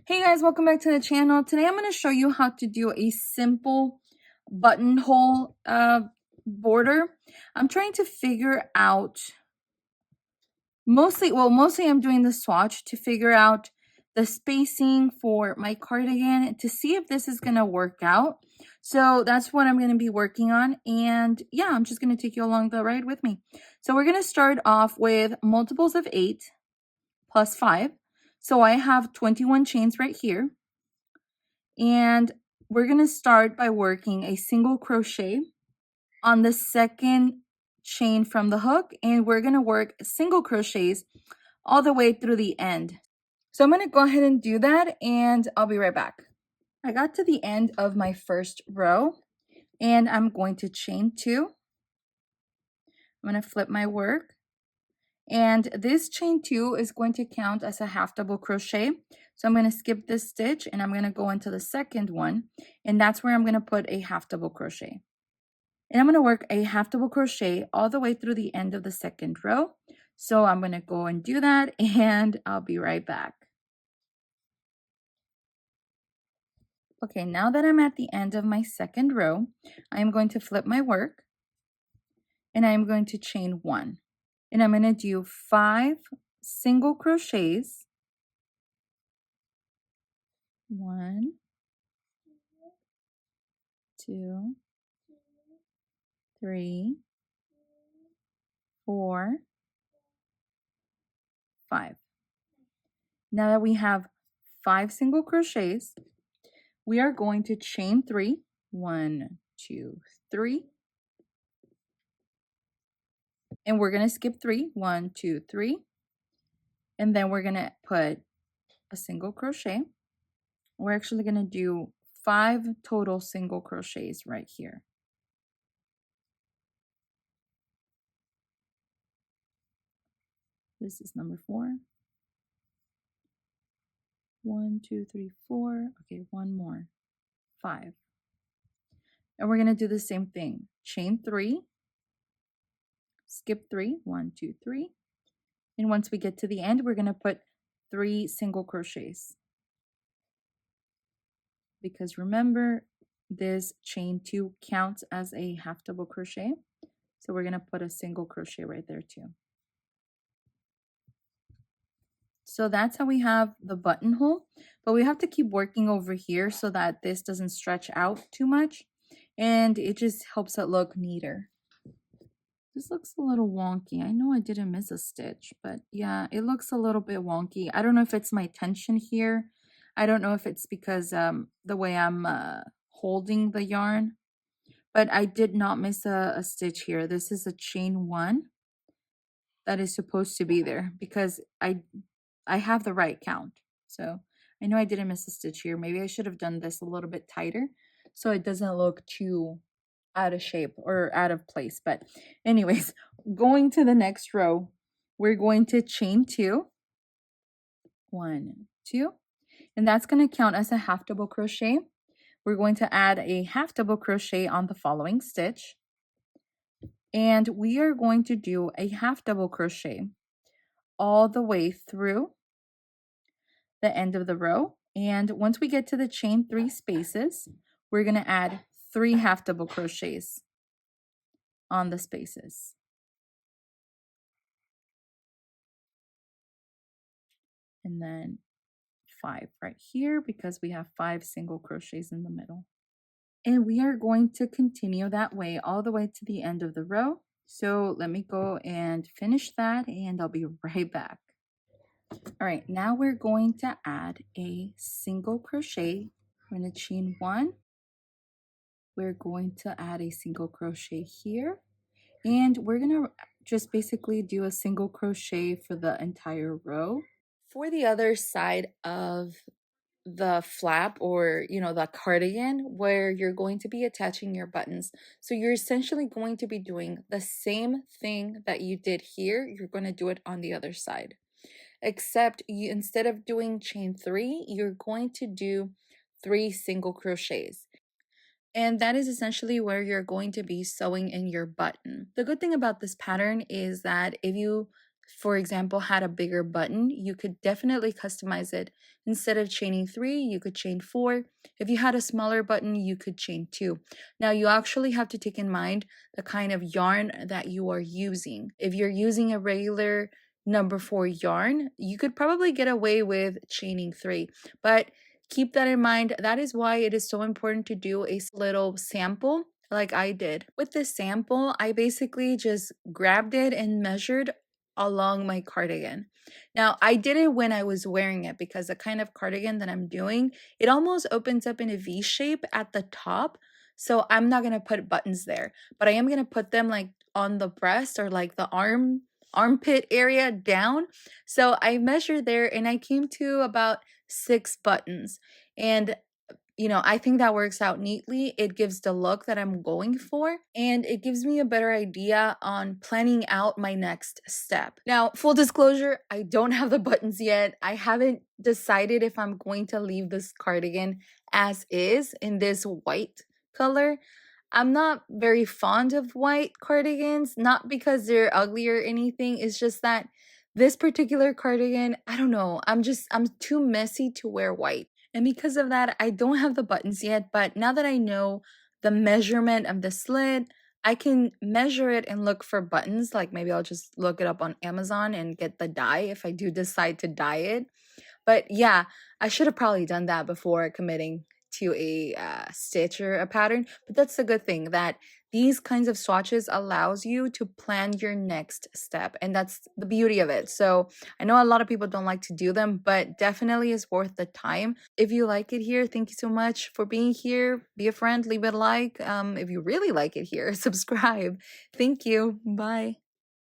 Hey guys, welcome back to the channel. Today I'm going to show you how to do a simple buttonhole border. I'm trying to figure out mostly I'm doing the swatch to figure out the spacing for my cardigan to see if this is going to work out. So that's what I'm going to be working on, and yeah, I'm just going to take you along the ride with me. So we're going to start off with multiples of 8 plus 5. So I have 21 chains right here. And we're going to start by working a single crochet on the second chain from the hook, and we're going to work single crochets all the way through the end. So I'm going to go ahead and do that, and I'll be right back. I got to the end of my first row, and I'm going to chain 2. I'm going to flip my work, and this chain 2 is going to count as a half double crochet. So I'm going to skip this stitch and I'm going to go into the second one, and that's where I'm going to put a half double crochet. And I'm going to work a half double crochet all the way through the end of the second row. So I'm going to go and do that, and I'll be right back. Okay, now that I'm at the end of my second row, I'm going to flip my work and I'm going to chain 1. And I'm going to do 5 single crochets. 1, 2, 3, 4, 5. Now that we have 5 single crochets, we are going to chain 3. 1, 2, 3. And we're going to skip 3. 1, 2, 3. And then we're going to put a single crochet. We're actually going to do 5 total single crochets right here. This is number 4. 1, 2, 3, 4. Okay, one more. 5. And we're going to do the same thing. Chain 3. Skip 3. 1, 2, 3. And once we get to the end, we're going to put 3 single crochets. Because remember, this chain 2 counts as a half double crochet. So we're going to put a single crochet right there too. So that's how we have the buttonhole, but we have to keep working over here so that this doesn't stretch out too much, and it just helps it look neater. This looks a little wonky. I know I didn't miss a stitch, but yeah, it looks a little bit wonky. I don't know if it's my tension here. I don't know if it's because the way I'm holding the yarn, but I did not miss a stitch here. This is a chain 1 that is supposed to be there because I have the right count. So I know I didn't miss a stitch here. Maybe I should have done this a little bit tighter so it doesn't look too out of shape or out of place. But anyways, going to the next row, we're going to chain 2. 1, 2. And that's going to count as a half double crochet. We're going to add a half double crochet on the following stitch. And we are going to do a half double crochet all the way through the end of the row. And once we get to the chain 3 spaces, we're going to add 3 half double crochets on the spaces. And then 5 right here because we have 5 single crochets in the middle. And we are going to continue that way all the way to the end of the row. So let me go and finish that, and I'll be right back. All right, now we're going to add a single crochet. We're going to chain 1. We're going to add a single crochet here, and we're going to just basically do a single crochet for the entire row. For the other side of the flap, or the cardigan, where you're going to be attaching your buttons, so you're essentially going to be doing the same thing that you did here. You're going to do it on the other side, except you, instead of doing chain 3, you're going to do 3 single crochets. And that is essentially where you're going to be sewing in your button. The good thing about this pattern is that if you for example, had a bigger button, you could definitely customize it. Instead of chaining 3, you could chain 4. If you had a smaller button, you could chain 2. Now, you actually have to take in mind the kind of yarn that you are using. If you're using a regular number 4 yarn, you could probably get away with chaining 3. But keep that in mind. That is why it is so important to do a little sample like I did. With this sample, I basically just grabbed it and measured along my cardigan. Now, I did it when I was wearing it because the kind of cardigan that I'm doing, it almost opens up in a V shape at the top. So I'm not going to put buttons there, but I am going to put them like on the breast or like the armpit area down. So I measured there and I came to about 6 buttons. And I think that works out neatly. It gives the look that I'm going for, and it gives me a better idea on planning out my next step. Now, full disclosure, I don't have the buttons yet. I haven't decided if I'm going to leave this cardigan as is in this white color. I'm not very fond of white cardigans, not because they're ugly or anything. It's just that this particular cardigan, I don't know, I'm too messy to wear white. And because of that, I don't have the buttons yet, but now that I know the measurement of the slit, I can measure it and look for buttons. Like maybe I'll just look it up on Amazon and get the dye if I do decide to dye it. But yeah, I should have probably done that before committing to a stitch or a pattern. But that's the good thing, that these kinds of swatches allows you to plan your next step, and that's the beauty of it. So I know a lot of people don't like to do them, but definitely is worth the time. If you like it here, thank you so much for being here. Be a friend, leave it a like. If you really like it here, subscribe. Thank you. Bye.